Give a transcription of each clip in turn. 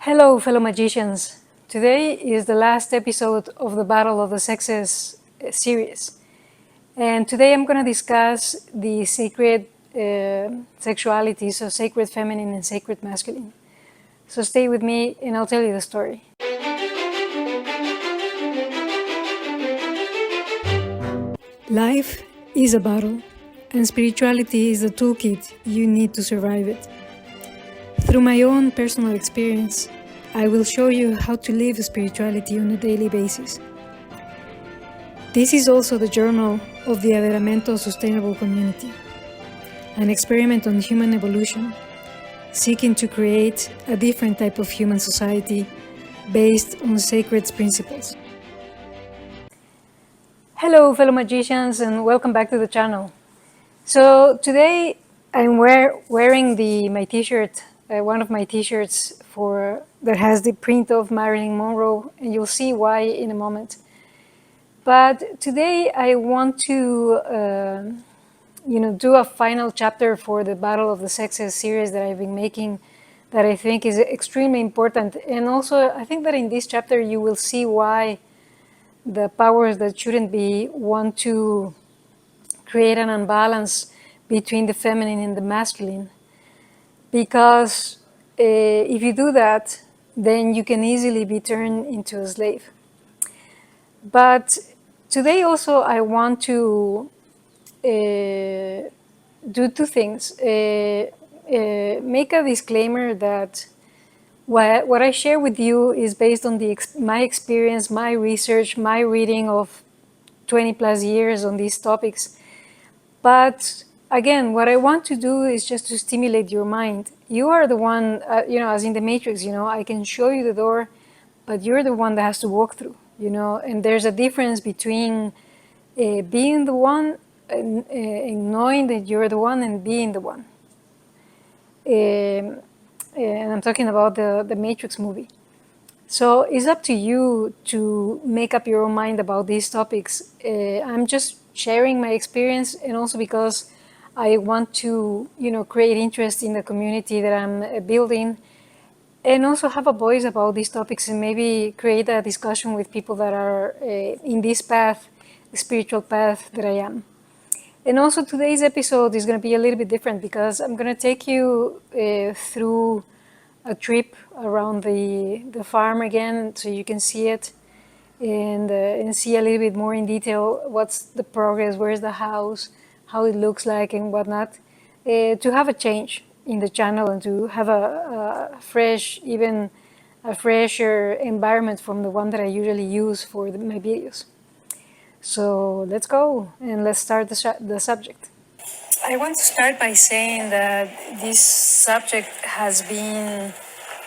Hello, fellow magicians. Today is the last episode of the Battle of the Sexes series. And today I'm going to discuss the sacred sexuality, so sacred feminine and sacred masculine. So stay with me and I'll tell you the story. Life is a battle, and spirituality is the toolkit you need to survive it. Through my own personal experience, I will show you how to live spirituality on a daily basis. This is also the journal of the Aderamento Sustainable Community, an experiment on human evolution, seeking to create a different type of human society based on sacred principles. Hello, fellow magicians, and welcome back to the channel. So today I'm wearing my t-shirt, one of my t-shirts that has the print of Marilyn Monroe, and you'll see why in a moment. But today I want to, do a final chapter for the Battle of the Sexes series that I've been making, that I think is extremely important. And also, I think that in this chapter you will see why the powers that shouldn't be want to create an imbalance between the feminine and the masculine. Because if you do that, then you can easily be turned into a slave. But today also I want to do two things. Make a disclaimer that what I share with you is based on my experience, my research, my reading of 20 plus years on these topics. But again, what I want to do is just to stimulate your mind. You are the one, as in the Matrix, I can show you the door, but you're the one that has to walk through, and there's a difference between being the one and knowing that you're the one and being the one. And I'm talking about the Matrix movie. So it's up to you to make up your own mind about these topics. I'm just sharing my experience, and also because I want to, create interest in the community that I'm building, and also have a voice about these topics, and maybe create a discussion with people that are in this path, spiritual path that I am. And also today's episode is going to be a little bit different because I'm going to take you through a trip around the farm again, so you can see it and see a little bit more in detail what's the progress, where's the house, how it looks like and whatnot, to have a change in the channel and to have a fresher environment from the one that I usually use for my videos. So let's go and let's start the subject. I want to start by saying that this subject has been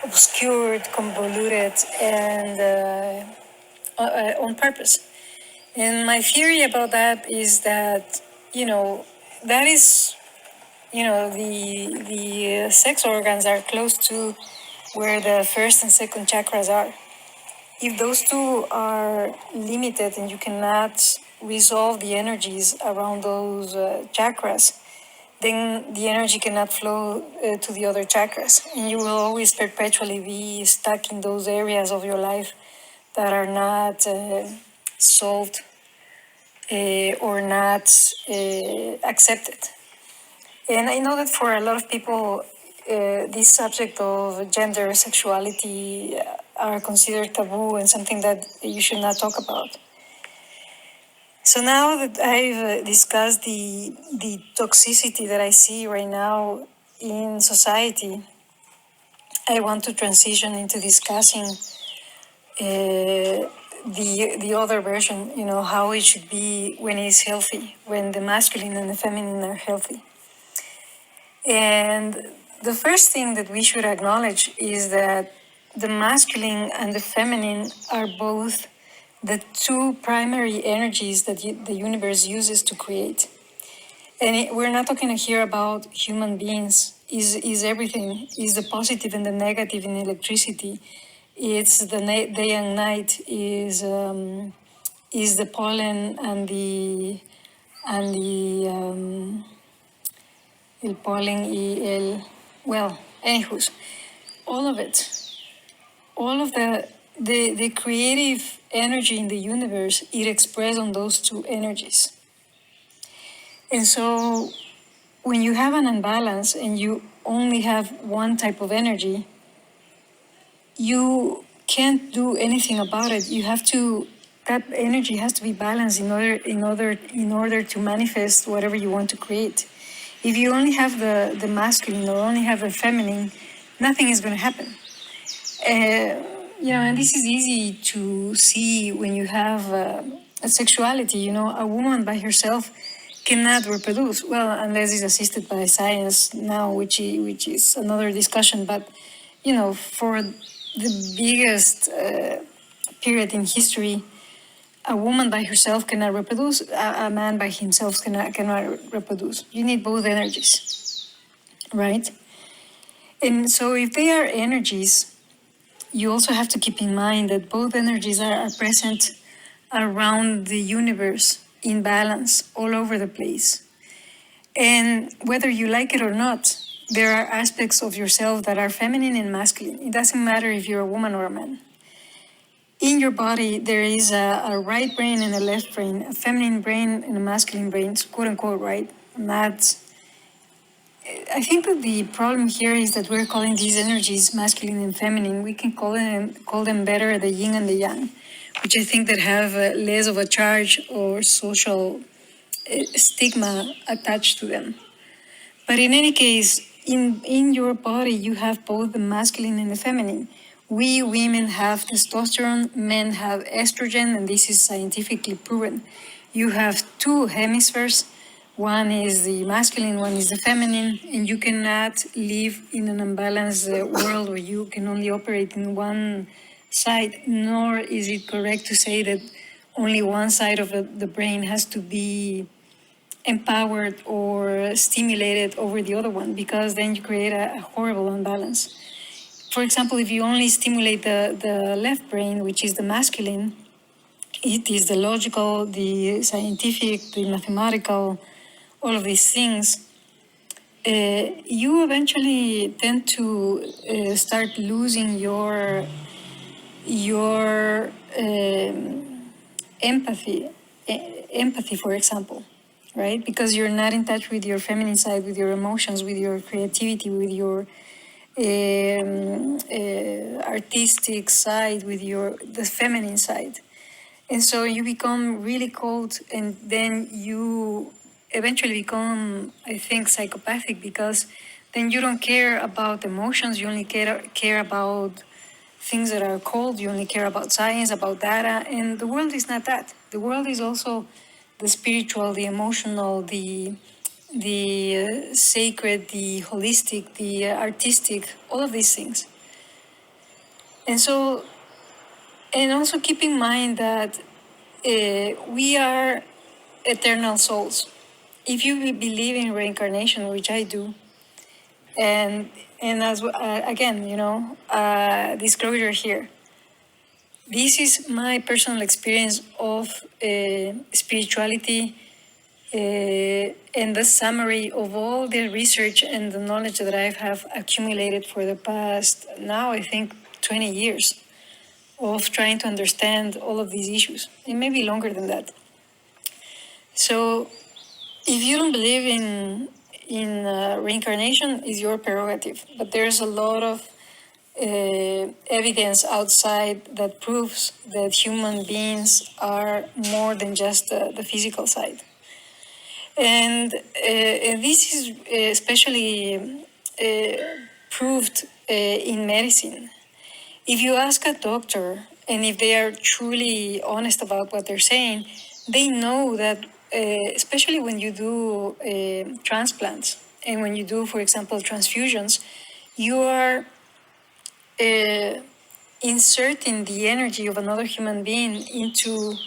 obscured, convoluted, and on purpose. And my theory about that is that, that is, the sex organs are close to where the first and second chakras are. If those two are limited and you cannot resolve the energies around those chakras, then the energy cannot flow to the other chakras. And you will always perpetually be stuck in those areas of your life that are not solved or not accepted. And I know that for a lot of people, this subject of gender, sexuality are considered taboo and something that you should not talk about. So now that I've discussed the toxicity that I see right now in society, I want to transition into discussing the other version, how it should be when it's healthy, when the masculine and the feminine are healthy. And the first thing that we should acknowledge is that the masculine and the feminine are both the two primary energies that the universe uses to create. And we're not talking here about human beings. Is everything, is the positive and the negative in electricity. It's the day and night, is the pollen and the el pollen y el, well, anywho, all of it. all of the creative energy in the universe, it expresses on those two energies. And so when you have an imbalance and you only have one type of energy, you can't do anything about it. You have to, that energy has to be balanced in order to manifest whatever you want to create. If you only have the masculine or only have the feminine, nothing is going to happen. And this is easy to see when you have a sexuality. A woman by herself cannot reproduce, well, unless it's assisted by science now, which is another discussion. But for the biggest period in history, a woman by herself cannot reproduce. A man by himself cannot reproduce. You need both energies, right? And so if they are energies, you also have to keep in mind that both energies are present around the universe in balance all over the place. And whether you like it or not, there are aspects of yourself that are feminine and masculine. It doesn't matter if you're a woman or a man. In your body, there is a right brain and a left brain, a feminine brain and a masculine brain, quote unquote, right? And I think that the problem here is that we're calling these energies masculine and feminine. We can call them better the yin and the yang, which I think that have less of a charge or social stigma attached to them. But in any case, in your body, you have both the masculine and the feminine. We women have testosterone, men have estrogen, and this is scientifically proven. You have two hemispheres. One is the masculine, one is the feminine, and you cannot live in an unbalanced world where you can only operate in one side, nor is it correct to say that only one side of the brain has to be empowered or stimulated over the other one, because then you create a horrible imbalance. For example, if you only stimulate the left brain, which is the masculine, it is the logical, the scientific, the mathematical, all of these things, you eventually tend to start losing your empathy, for example, right? Because you're not in touch with your feminine side, with your emotions, with your creativity, with your artistic side, with the feminine side. And so you become really cold, and then you eventually become, I think, psychopathic, because then you don't care about emotions. You only care about things that are cold. You only care about science, about data. And the world is not that. The world is also the spiritual, the emotional, the sacred, the holistic, the artistic, all of these things. And so, and also keep in mind that we are eternal souls. If you believe in reincarnation, which I do, and as again, disclosure here, this is my personal experience of spirituality, and the summary of all the research and the knowledge that I have accumulated for the past, now I think 20 years of trying to understand all of these issues. It may be longer than that. So if you don't believe in reincarnation, is your prerogative. But there's a lot of evidence outside that proves that human beings are more than just the physical side. And this is especially proved in medicine. If you ask a doctor, and if they are truly honest about what they're saying, they know that, especially when you do transplants, and when you do, for example, transfusions, you are inserting the energy of another human being into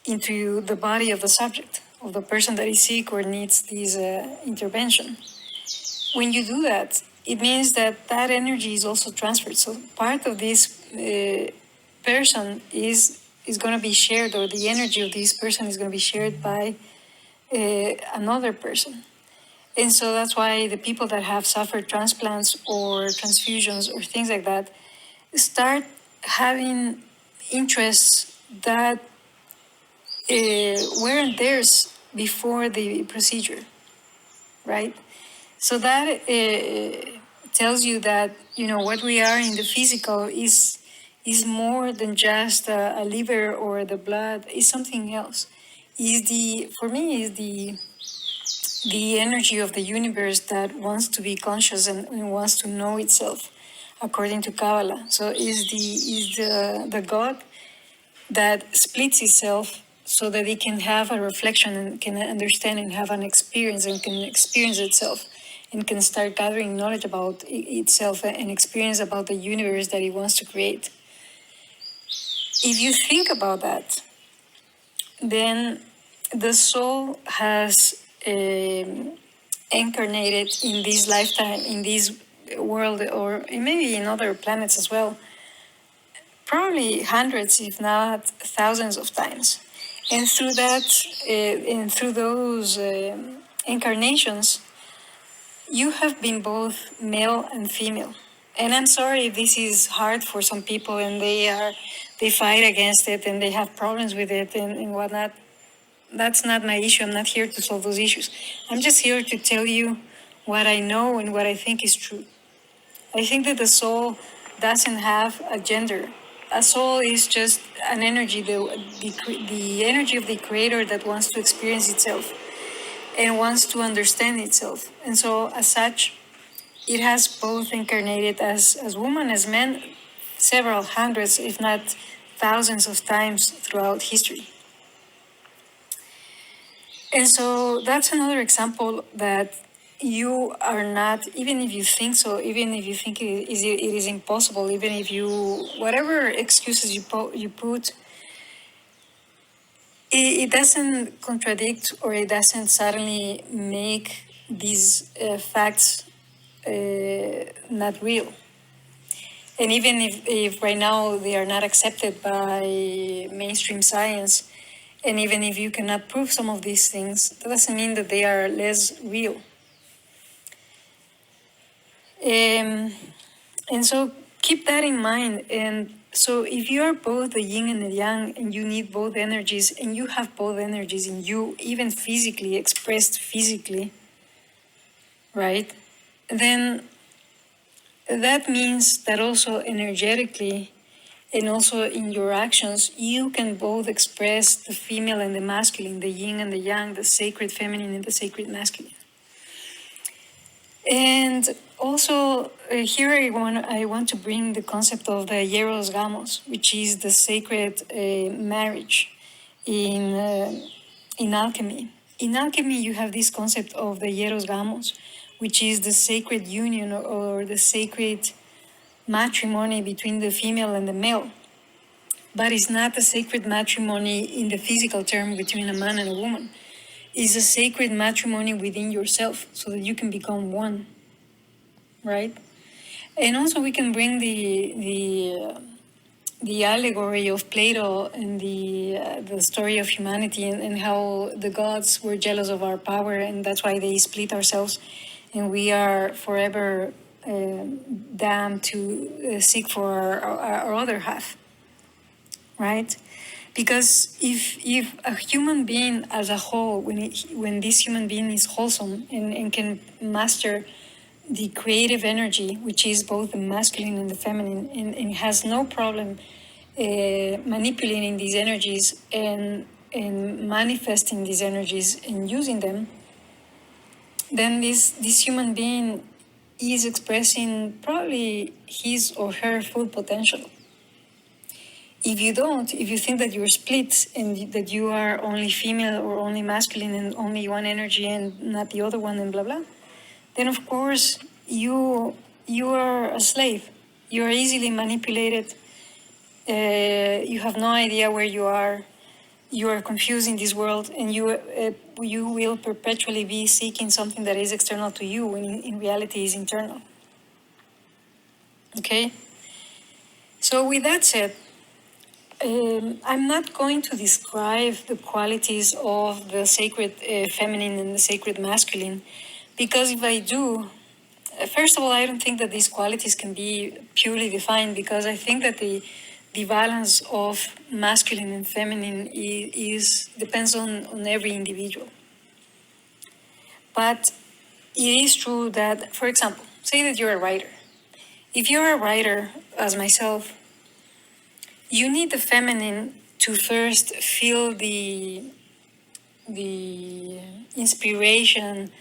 the body of the subject, of the person that is sick or needs this intervention. When you do that, it means that energy is also transferred. So part of this person is going to be shared, or the energy of this person is going to be shared by another person. And so that's why the people that have suffered transplants or transfusions or things like that, start having interests that weren't theirs before the procedure, right? So that tells you that, you know, what we are in the physical is more than just a liver or the blood. Is something else. Is the for me is the energy of the universe that wants to be conscious and wants to know itself, according to Kabbalah. So is the God that splits itself so that it can have a reflection and can understand and have an experience and can experience itself and can start gathering knowledge about itself and experience about the universe that it wants to create. If you think about that, then the soul has incarnated in this lifetime, in this world, or maybe in other planets as well, probably hundreds, if not thousands of times. And through that, and through those incarnations, you have been both male and female. And I'm sorry if this is hard for some people and they fight against it and they have problems with it and whatnot. That's not my issue. I'm not here to solve those issues. I'm just here to tell you what I know and what I think is true. I think that the soul doesn't have a gender. A soul is just an energy, the energy of the creator that wants to experience itself and wants to understand itself. And so, as such, it has both incarnated as woman, as man, several hundreds, if not thousands of times throughout history. And so that's another example that you are not, even if you think so, even if you think it is impossible, even if you, whatever excuses you put, it doesn't contradict or it doesn't suddenly make these facts not real. And even if right now they are not accepted by mainstream science, and even if you cannot prove some of these things, that doesn't mean that they are less real. And so keep that in mind. And so if you are both the yin and the yang, and you need both energies, and you have both energies in you, even physically, expressed physically, right? Then that means that also energetically and also in your actions, you can both express the female and the masculine, the yin and the yang, the sacred feminine and the sacred masculine. And also here I want to bring the concept of the Eros Gamos, which is the sacred marriage in alchemy. In alchemy, you have this concept of the Eros Gamos, which is the sacred union or the sacred matrimony between the female and the male. But it's not a sacred matrimony in the physical term between a man and a woman. It's a sacred matrimony within yourself so that you can become one, right? And also we can bring the allegory of Plato and the story of humanity and how the gods were jealous of our power and that's why they split ourselves and we are forever damned to seek for our other half, right? Because if a human being as a whole, when this human being is wholesome and can master the creative energy, which is both the masculine and the feminine, and has no problem manipulating these energies and manifesting these energies and using them, then this human being is expressing probably his or her full potential. If you don't, if you think that you're split and that you are only female or only masculine and only one energy and not the other one and blah blah, then of course you are a slave. You are easily manipulated. You have no idea where you are. You are confused in this world, and you will perpetually be seeking something that is external to you when in reality is internal. Okay. So with that said, I'm not going to describe the qualities of the sacred feminine and the sacred masculine, because if I do, first of all, I don't think that these qualities can be purely defined, because I think that the balance of masculine and feminine is depends on every individual. But it is true that, for example, say that you're a writer. If you're a writer, as myself, you need the feminine to first feel the inspiration,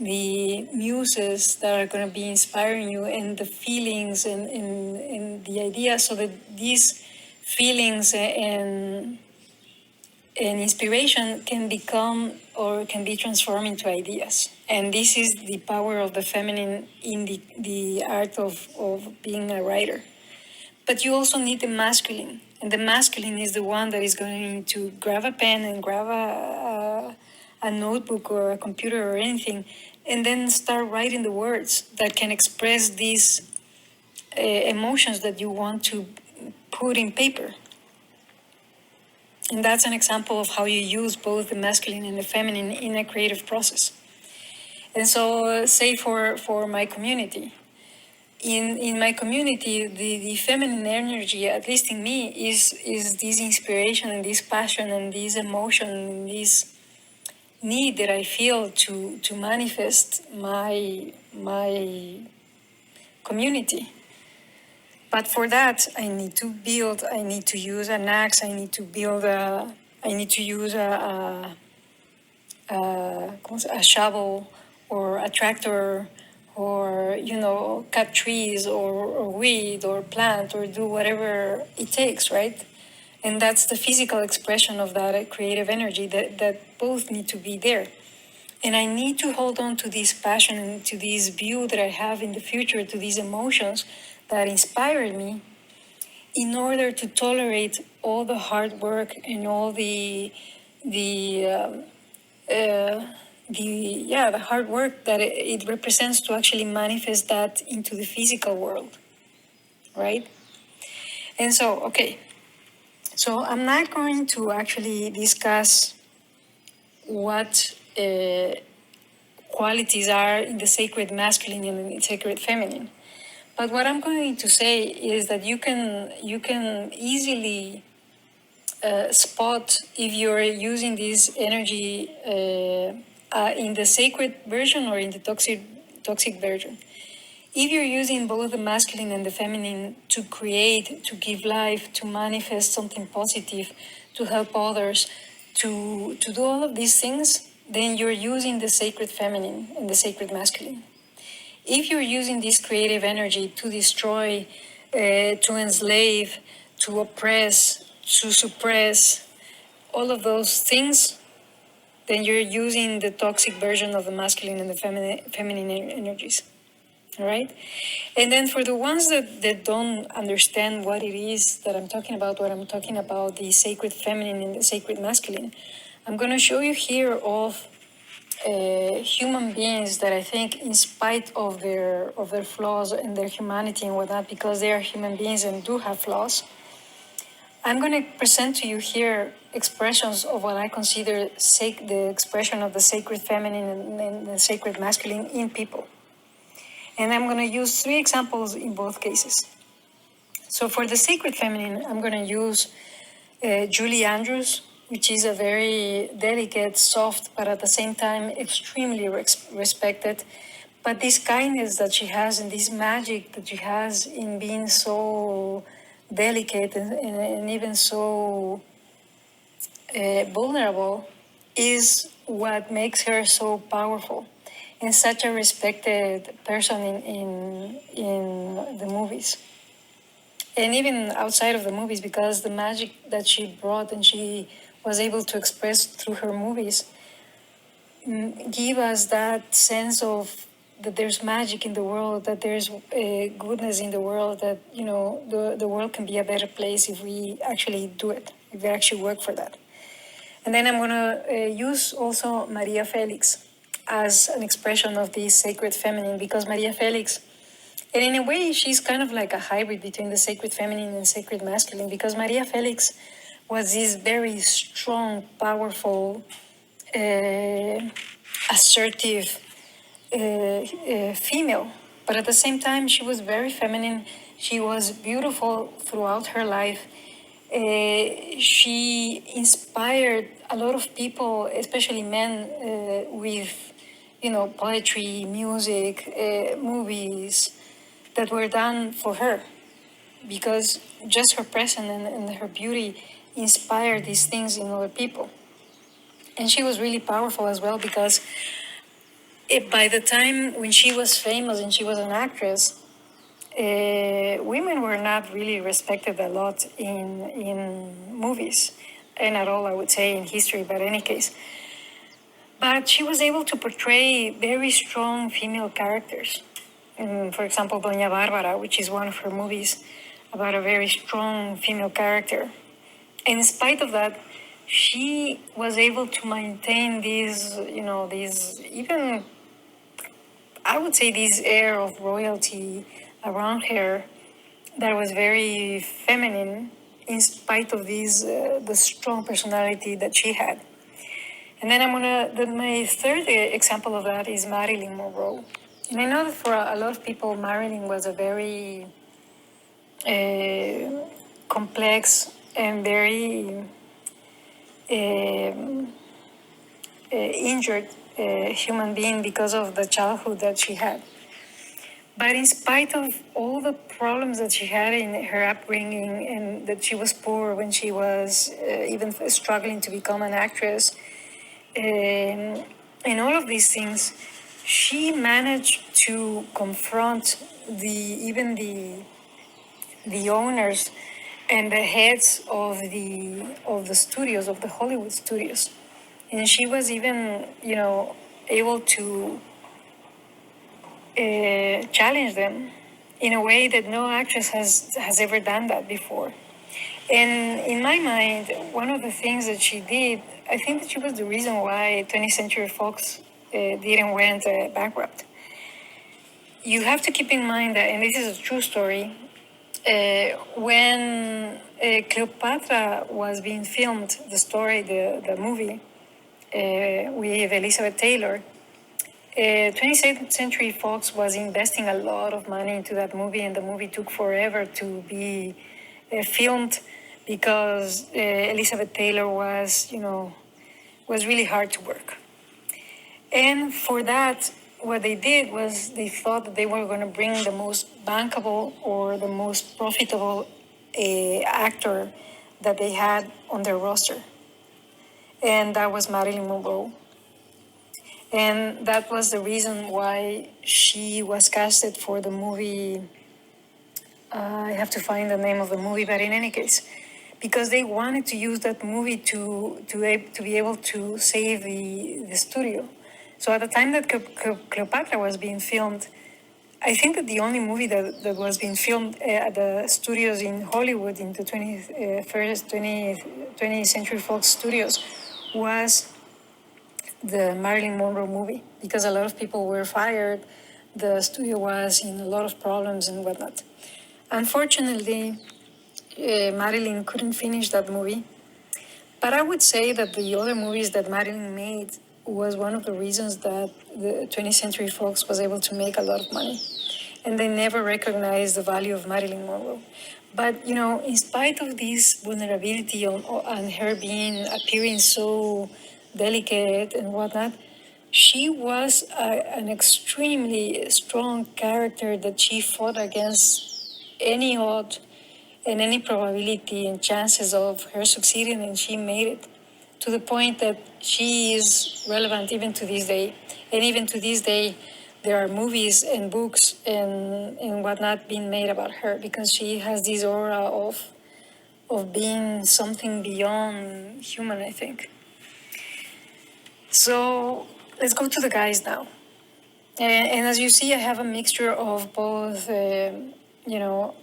the muses that are going to be inspiring you, and the feelings and the ideas, so that these feelings and inspiration can become or can be transformed into ideas. And this is the power of the feminine in the art of being a writer. But you also need the masculine. And the masculine is the one that is going to grab a pen and grab a notebook or a computer or anything, and then start writing the words that can express these emotions that you want to put in paper. And that's an example of how you use both the masculine and the feminine in a creative process. And so, say for my community, in my community, the feminine energy, at least in me, is this inspiration and this passion and this emotion and this need that I feel to manifest my community. But for that, I need to build. I need to use an axe. I need to build a. I need to use a shovel or a tractor, or cut trees or weed or plant or do whatever it takes, right? And that's the physical expression of that creative energy that both need to be there. And I need to hold on to this passion and to this view that I have in the future, to these emotions that inspired me, in order to tolerate all the hard work and all the hard work that it represents to actually manifest that into the physical world, right? And so, okay, so I'm not going to actually discuss what qualities are in the sacred masculine and in the sacred feminine. But what I'm going to say is that you can easily spot if you're using this energy in the sacred version or in the toxic version. If you're using both the masculine and the feminine to create, to give life, to manifest something positive, to help others, to do all of these things, then you're using the sacred feminine and the sacred masculine. If you're using this creative energy to destroy, to enslave, to oppress, to suppress, all of those things, then you're using the toxic version of the masculine and the feminine energies. All right? And then for the ones that don't understand what it is that I'm talking about, what I'm talking about, the sacred feminine and the sacred masculine, I'm going to show you here of human beings that I think, in spite of their flaws and their humanity and whatnot, because they are human beings and do have flaws, I'm going to present to you here expressions of what I consider the expression of the sacred feminine and the sacred masculine in people. And I'm going to use 3 examples in both cases. So for the sacred feminine, I'm going to use Julie Andrews, which is a very delicate, soft, but at the same time extremely respected. But this kindness that she has and this magic that she has in being so delicate and even so vulnerable is what makes her so powerful and such a respected person in the movies. And even outside of the movies, because the magic that she brought and she was able to express through her movies give us that sense of that there's magic in the world, that there's goodness in the world, that the world can be a better place if we actually do it, if we actually work for that. And then I'm going to use also Maria Felix as an expression of the sacred feminine, because Maria Felix, and in a way, she's kind of like a hybrid between the sacred feminine and sacred masculine, because Maria Felix was this very strong, powerful, assertive female But at the same time, she was very feminine. She was beautiful throughout her life. She inspired a lot of people, especially men, with, poetry, music, movies that were done for her, because just her presence and her beauty inspired these things in other people. And she was really powerful as well, because by the time when she was famous and she was an actress, women were not really respected a lot in movies, and at all, I would say, in history, but in any case. But she was able to portray very strong female characters. For example, Doña Bárbara, which is one of her movies about a very strong female character. And in spite of that, she was able to maintain these even, I would say, this air of royalty around her that was very feminine, in spite of the strong personality that she had. And then my third example of that is Marilyn Monroe. And I know that for a lot of people, Marilyn was a very complex and very injured human being because of the childhood that she had. But in spite of all the problems that she had in her upbringing, and that she was poor when she was even struggling to become an actress, and all of these things, she managed to confront the owners and the heads of the studios, of the Hollywood studios, and she was even able to challenge them in a way that no actress has ever done that before. And in my mind, one of the things that she did, I think that she was the reason why 20th Century Fox didn't went bankrupt. You have to keep in mind that, and this is a true story, when Cleopatra was being filmed, the movie with Elizabeth Taylor, 20th Century Fox was investing a lot of money into that movie, and the movie took forever to be filmed because Elizabeth Taylor was really hard to work. And for that, what they did was they thought that they were going to bring the most bankable or the most profitable actor that they had on their roster. And that was Marilyn Monroe. And that was the reason why she was casted for the movie. I have to find the name of the movie, but in any case, because they wanted to use that movie to be able to save the studio. So at the time that Cleopatra was being filmed, I think that the only movie that was being filmed at the studios in Hollywood, in the 20th Century Fox studios, was the Marilyn Monroe movie, because a lot of people were fired. The studio was in a lot of problems and whatnot. Unfortunately, Marilyn couldn't finish that movie. But I would say that the other movies that Marilyn made was one of the reasons that the 20th Century Fox was able to make a lot of money. And they never recognized the value of Marilyn Monroe. But, in spite of this vulnerability on her appearing so delicate and whatnot, she was an extremely strong character that she fought against any odd and any probability and chances of her succeeding, and she made it to the point that she is relevant even to this day. And even to this day, there are movies and books and whatnot being made about her, because she has this aura of being something beyond human, I think. So let's go to the guys now. And as you see, I have a mixture of both,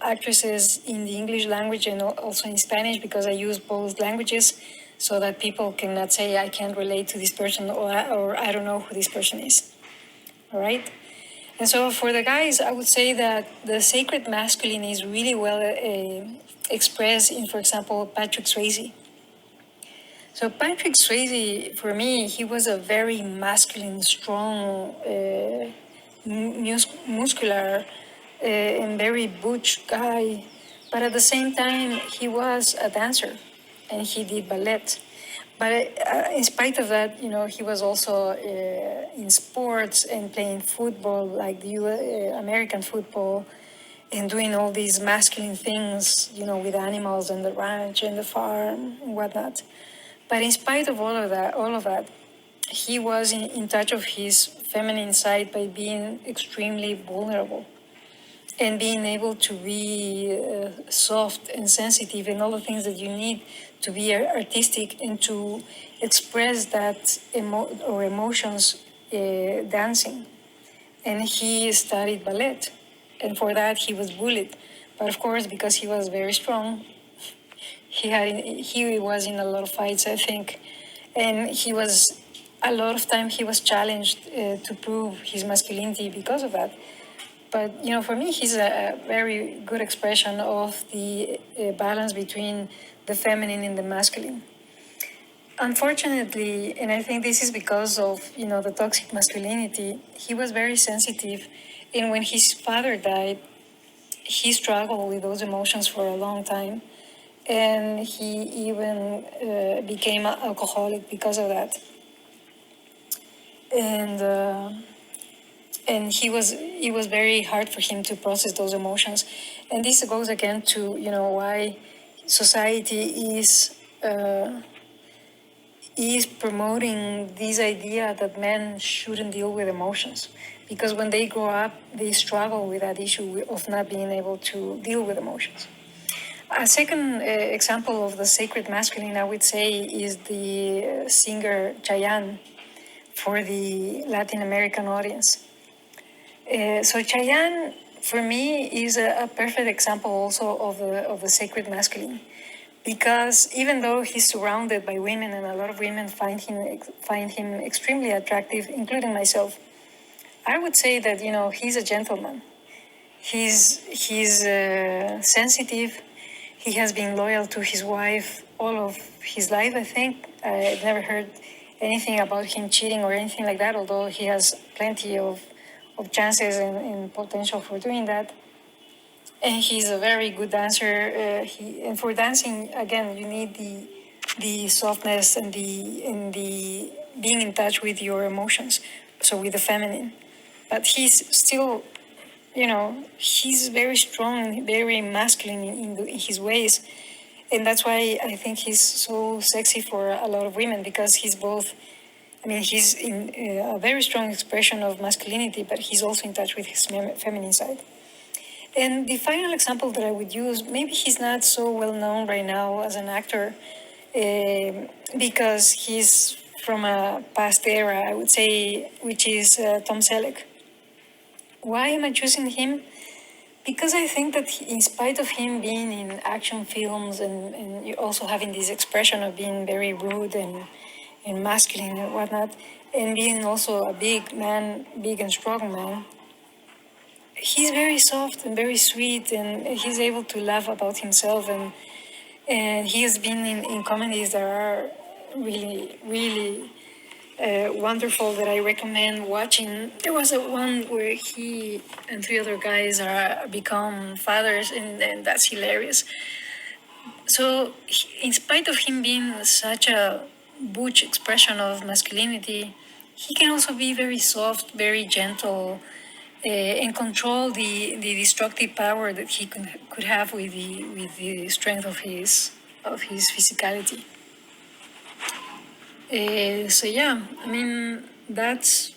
actresses in the English language and also in Spanish, because I use both languages so that people cannot say I can't relate to this person, or I don't know who this person is. All right? And so for the guys, I would say that the sacred masculine is really well expressed in, for example, Patrick Swayze. So Patrick Swayze, for me, he was a very masculine, strong muscular and very butch guy, but at the same time he was a dancer, and he did ballet. But in spite of that, he was also in sports and playing football, like the American football, and doing all these masculine things, with animals and the ranch and the farm and whatnot. But in spite of all of that, he was in touch of his feminine side by being extremely vulnerable and being able to be soft and sensitive and all the things that you need to be artistic and to express that emotions dancing. And he studied ballet, and for that he was bullied. But of course, because he was very strong, he was in a lot of fights, I think, and a lot of time he was challenged to prove his masculinity because of that. But for me, he's a very good expression of the balance between the feminine and the masculine. Unfortunately, and I think this is because of the toxic masculinity, he was very sensitive, and when his father died, he struggled with those emotions for a long time, and he even became an alcoholic because of that. And it was very hard for him to process those emotions, and this goes again to why society is promoting this idea that men shouldn't deal with emotions, because when they grow up they struggle with that issue of not being able to deal with emotions. A second example of the sacred masculine, I would say, is the singer Chayanne, for the Latin American audience. So Chayanne, for me, is a perfect example also of the sacred masculine, because even though he's surrounded by women and a lot of women find him extremely attractive, including myself, I would say that he's a gentleman. He's sensitive. He has been loyal to his wife all of his life, I think. I've never heard anything about him cheating or anything like that, although he has plenty of chances and potential for doing that. And he's a very good dancer. And for dancing, again, you need the softness and the being in touch with your emotions, so with the feminine. But he's still, he's very strong, very masculine in his ways. And that's why I think he's so sexy for a lot of women, because he's both. He's in a very strong expression of masculinity, but he's also in touch with his feminine side. And the final example that I would use, maybe he's not so well known right now as an actor, because he's from a past era, I would say, which is Tom Selleck. Why am I choosing him? Because I think that in spite of him being in action films and also having this expression of being very rude and masculine and whatnot, and being also a big man, big and strong man, he's very soft and very sweet, and he's able to laugh about himself, and he has been in comedies that are really, really wonderful, that I recommend watching. There was one where he and three other guys are become fathers, and that's hilarious. So, in spite of him being such a butch expression of masculinity, he can also be very soft, very gentle, and control the destructive power that he could have with the strength of his physicality. So yeah, that's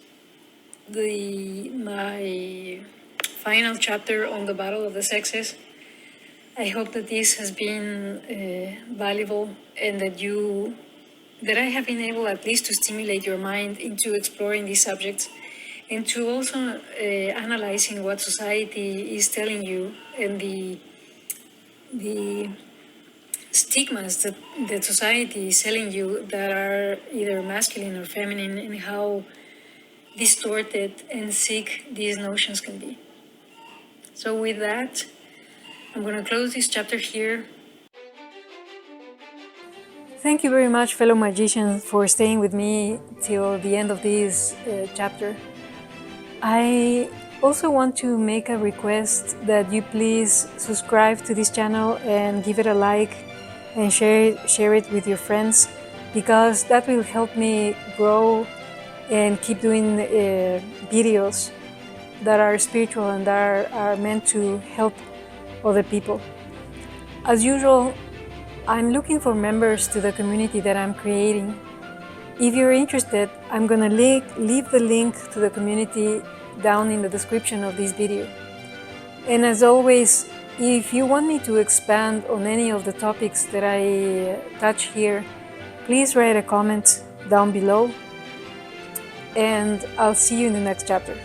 my final chapter on the battle of the sexes. I hope that this has been valuable, and that I have been able at least to stimulate your mind into exploring these subjects, and to also analyzing what society is telling you, and the stigmas that society is telling you that are either masculine or feminine, and how distorted and sick these notions can be. So with that, I'm going to close this chapter here. Thank you very much, fellow magicians, for staying with me till the end of this chapter. I also want to make a request that you please subscribe to this channel and give it a like and share it with your friends, because that will help me grow and keep doing videos that are spiritual and that are meant to help other people. As usual, I'm looking for members to the community that I'm creating. If you're interested, I'm gonna leave the link to the community down in the description of this video. And as always, if you want me to expand on any of the topics that I touch here, please write a comment down below, and I'll see you in the next chapter.